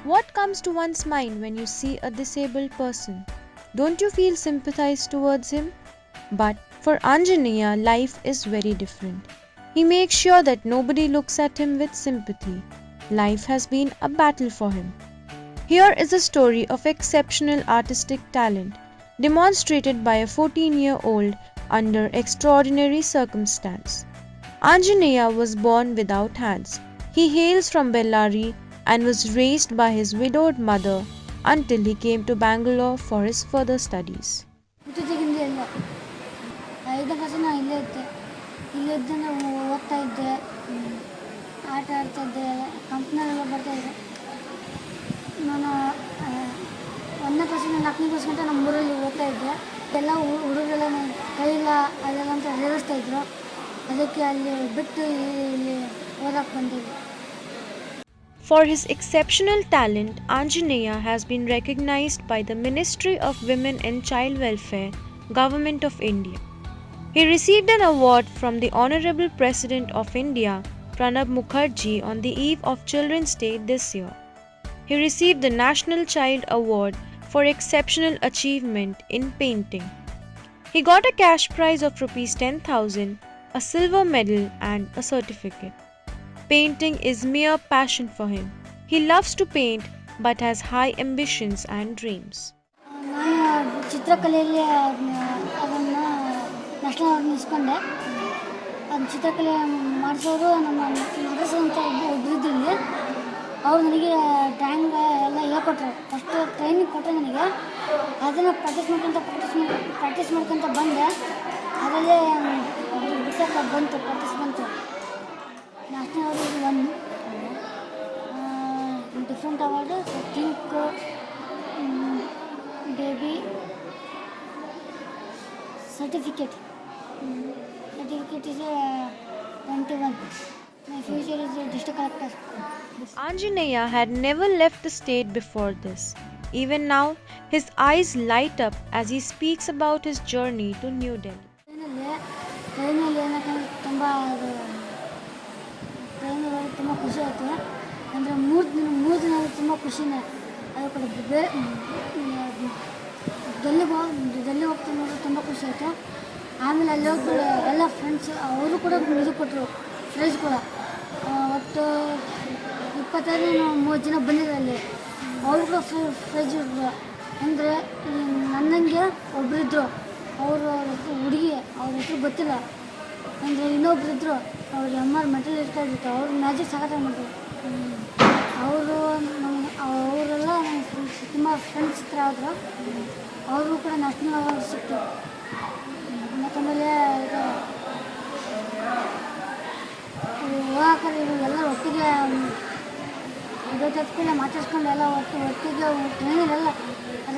What comes to one's mind when you see a disabled person? Don't you feel sympathize towards him? But for Anjaneya, life is very different. He makes sure that nobody looks at him with sympathy. Life has been a battle for him. Here is a story of exceptional artistic talent demonstrated by a 14-year-old under extraordinary circumstance. Anjaneya was born without hands. He hails from Bellary and was raised by his widowed mother until he came to Bangalore for his further studies. ಹುಟ್ಟಿದಾಗಿಂದ ಇಲ್ಲ 5 ವರ್ಷ ನಾನು ಇಲ್ಲೇ ಇದ್ದೆ. ಇಲ್ಲಿದ್ದೆ ಓದ್ತಾ ಇದ್ದೆ, ಆಟ ಆಡ್ತಾ ಇದ್ದೆ, ಕಂಪ್ನಿಯಲ್ಲೆಲ್ಲ ಬರ್ತಾಯಿದ್ದೆ. ನಾನು 1ನೇ ಕ್ಲಾಸಿಂದ 4ನೇ ಕ್ಲಾಸ್ ಗಂಟ ನಮ್ಮ ಊರಲ್ಲಿ ಓದ್ತಾ ಇದ್ದೆ. ಎಲ್ಲ ಹುಡುಗರೆಲ್ಲ ಕೈಯಿಲ್ಲ ಅದೆಲ್ಲ ಅಂತ ಹೇರಿಸ್ತಾಯಿದ್ರು. ಅದಕ್ಕೆ ಅಲ್ಲಿ ಬಿಟ್ಟು ಇಲ್ಲಿ ಓದಕ್ಕೆ ಬಂದಿದ್ದೆ. For his exceptional talent, Anjaneya has been recognized by the Ministry of Women and Child Welfare, Government of India. He received an award from the Honorable President of India, Pranab Mukherjee, on the eve of Children's Day this year. He received the National Child Award for Exceptional Achievement in Painting. He got a cash prize of Rs 10,000, a silver medal and a certificate. Painting is mere passion for him. He loves to paint but has high ambitions and dreams. ನಾನು ಚಿತ್ರಕಲೆಯಲ್ಲಿ ಅದನ್ನು national award ಇಸ್ಕೊಂಡೆ. ಅದು ಚಿತ್ರಕಲೆ ಮಾಡಿಸೋರು ನಮ್ಮ mother's ಅಂತ ಒಬ್ಬರಿದ್ರು ಇಲ್ಲಿ. ಅವ್ರು ನನಗೆ ಡ್ರಾಯಿಂಗ್ ಎಲ್ಲ ಹೇಳ್ಕೊಟ್ರು. ಫಸ್ಟು ಟ್ರೈನಿಂಗ್ ಕೊಟ್ಟರೆ ನನಗೆ ಅದನ್ನು ಪ್ರಾಕ್ಟೀಸ್ ಮಾಡ್ಕೊತ ಬಂದೆ. ಅದರಲ್ಲೇ ಬಿಟ್ಟಕ್ಕೆ ಬಂತು, ಪ್ರಾಕ್ಟೀಸ್ ಬಂತು. National award one different award I think baby certificate is 21. My future is a district collector. Anjaneya had never left the state before this. Even now, his eyes light up as he speaks about his journey to New Delhi. ಟ್ರೈನಲ್ಲಿ ಏನಕ್ಕೆ ತುಂಬ ಖುಷಿ ಆಯಿತು. ಅಂದರೆ ಮೂರು ದಿನ ತುಂಬ ಖುಷಿನೇ. ಅದು ಕೂಡ ಡೆಲ್ಲಿ ಹೋಗ್ತೀನಿ ನೋಡಿದ್ರೆ ತುಂಬ ಖುಷಿ ಆಯಿತು. ಆಮೇಲೆ ಅಲ್ಲಿ ಹೋಗಿ ಎಲ್ಲ ಫ್ರೆಂಡ್ಸ್ ಅವರು ಕೂಡ ಇದು ಕೊಟ್ಟರು, ಪ್ರೈಸ್ ಕೂಡ. ಒಟ್ಟು 25-30 ಜನ ಬಂದಿದ್ರು ಅಲ್ಲಿ. ಅವರು ಕೂಡ ಪ್ರೈಸ್ ಇದ್ರು. ಅಂದರೆ ನನ್ನಂಗೆ ಒಬ್ಬರಿದ್ದರು, ಅವರು ಹುಡುಗಿ, ಅವ್ರ ಹೆಸರು ಗೊತ್ತಿಲ್ಲ. ಅಂದರೆ ಇನ್ನೊಬ್ಬರಿದ್ದರು, ಅವ್ರು MR ಮೆಟಲ್ ಇರ್ತಾ ಇದ್ದಿತ್ತು. ಅವ್ರು ಮ್ಯಾಜಿಕ್ ಸಖತ್ತಾಗಿ ಮಾಡಿದ್ರು. ಅವರೆಲ್ಲ ತುಂಬ ಫ್ರೆಂಡ್ಸ್ ಹತ್ರ ಆದರು. ಅವ್ರಿಗೂ ಕೂಡ ನ್ಯಾಷನಲ್ ಅವಾರ್ಡ್ ಸಿಕ್ತು. ಮತ್ತು ಆಮೇಲೆ ಹೋಗಾಕರೆ ಎಲ್ಲ ಒಟ್ಟಿಗೆ ಇದೊತ್ತಿಗೆ ಮಾತಾಡ್ಸ್ಕೊಂಡು ಎಲ್ಲ ಒಟ್ಟಿಗೆ ಟ್ರೈನಲ್ಲೆಲ್ಲ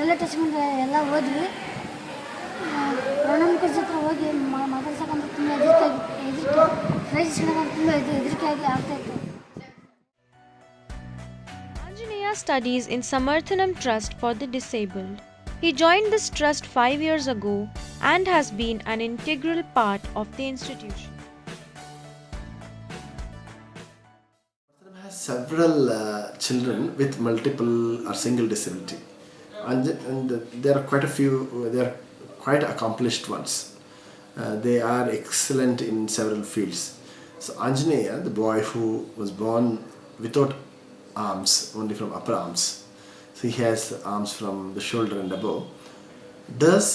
ರಿಲೇಟಿವ್ಸ್ಕೊಂಡು ಎಲ್ಲ ಹೋದ್ವಿ. ಪ್ರಣಬ್ ಮುಖರ್ಜಿ ಹತ್ರ ಹೋಗಿ ಮಾತಾಡ್ಸೋಕ್ಕಂತ ತುಂಬ ಹೆದರಿಕೆ ಪ್ರೈಸ್ ಇಸ್ಕೊಳ್ಳೋಕ್ಕಂತ ತುಂಬ ಹೆದರಿಕೆ ಆಗ್ತಾಯಿತ್ತು. Anjaneya studies in Samarthanam Trust for the Disabled. He joined this trust 5 years ago and has been an integral part of the institution. Samarthanam has several children with multiple or single disability, and there are quite a few. They are quite accomplished ones. They are excellent in several fields. So Anjaneya, the boy who was born without arms, only from upper arms, so he has arms from the shoulder and above, does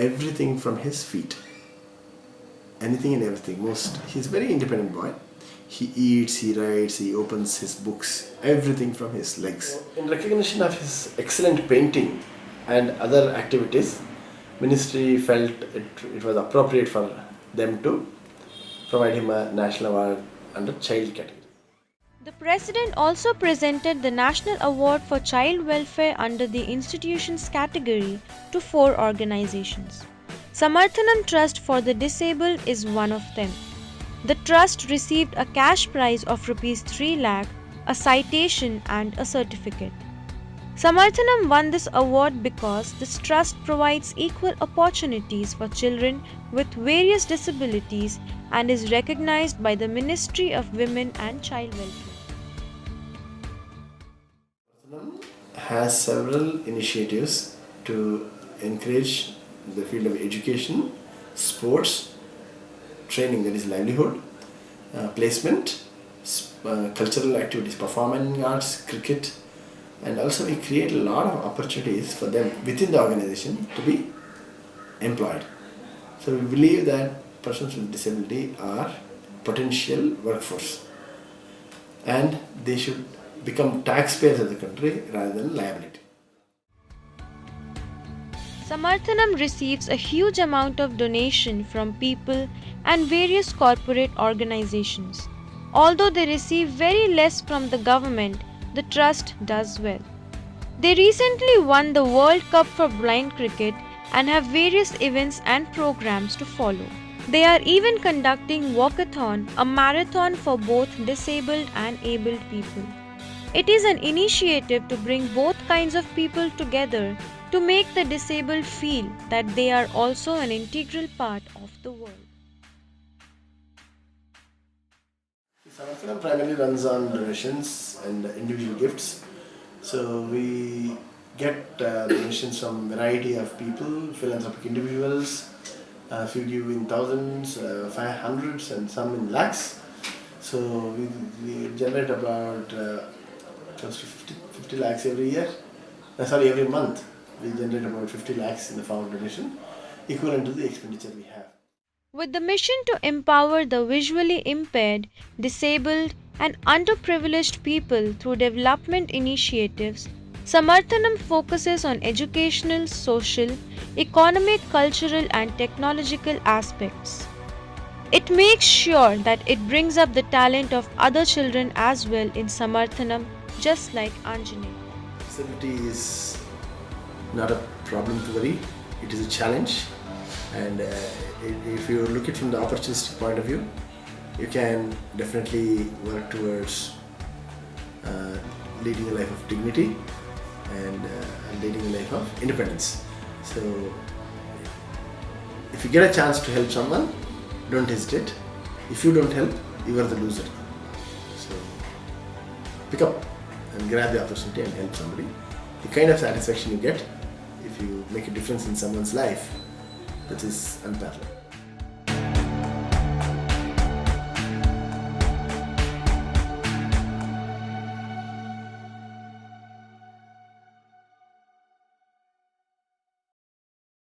everything from his feet. Anything and everything. He's a very independent boy. He eats, he writes, he opens his books, everything from his legs. In recognition of his excellent painting and other activities, Ministry felt it was appropriate for them to provide him a national award under child category. The President also presented the National Award for Child Welfare under the institution's category to 4 organizations. Samarthanam Trust for the Disabled is one of them. The trust received a cash prize of Rs 3 lakh, a citation and a certificate. Samarthanam won this award because this trust provides equal opportunities for children with various disabilities and is recognized by the Ministry of Women and Child Welfare. has several initiatives to encourage the field of education, sports, training, that is livelihood, placement, cultural activities, performing arts, cricket, and also we create a lot of opportunities for them within the organization to be employed. So we believe that persons with disability are potential workforce and they should become taxpayers of the country rather than liability. Samarthanam receives a huge amount of donation from people and various corporate organizations. Although they receive very less from the government, the trust does well. They recently won the World Cup for blind cricket and have various events and programs to follow. They are even conducting Walkathon, a marathon for both disabled and abled people. It is an initiative to bring both kinds of people together to make the disabled feel that they are also an integral part of the world. Samarthanam primarily runs on donations and individual gifts. So we get donations from a variety of people, philanthropic individuals. A few give in thousands, 500s, and some in lakhs. So we generate about close to 50 lakhs every year. Every month. We generate about 50 lakhs in the form of donation, equivalent to the expenditure we have. With the mission to empower the visually impaired, disabled, and underprivileged people through development initiatives, Samarthanam focuses on educational, social, economic, cultural, and technological aspects. It makes sure that it brings up the talent of other children as well in Samarthanam, just like Anjaneya. Disability is not a problem to worry, it is a challenge, and if you look at it from the opportunistic point of view, you can definitely work towards leading a life of dignity and leading a life of independence. So if you get a chance to help someone, don't hesitate. If you don't help, you are the loser. So pick up and grab the opportunity and help somebody. The kind of satisfaction you get if you make a difference in someone's life, that is unparalleled.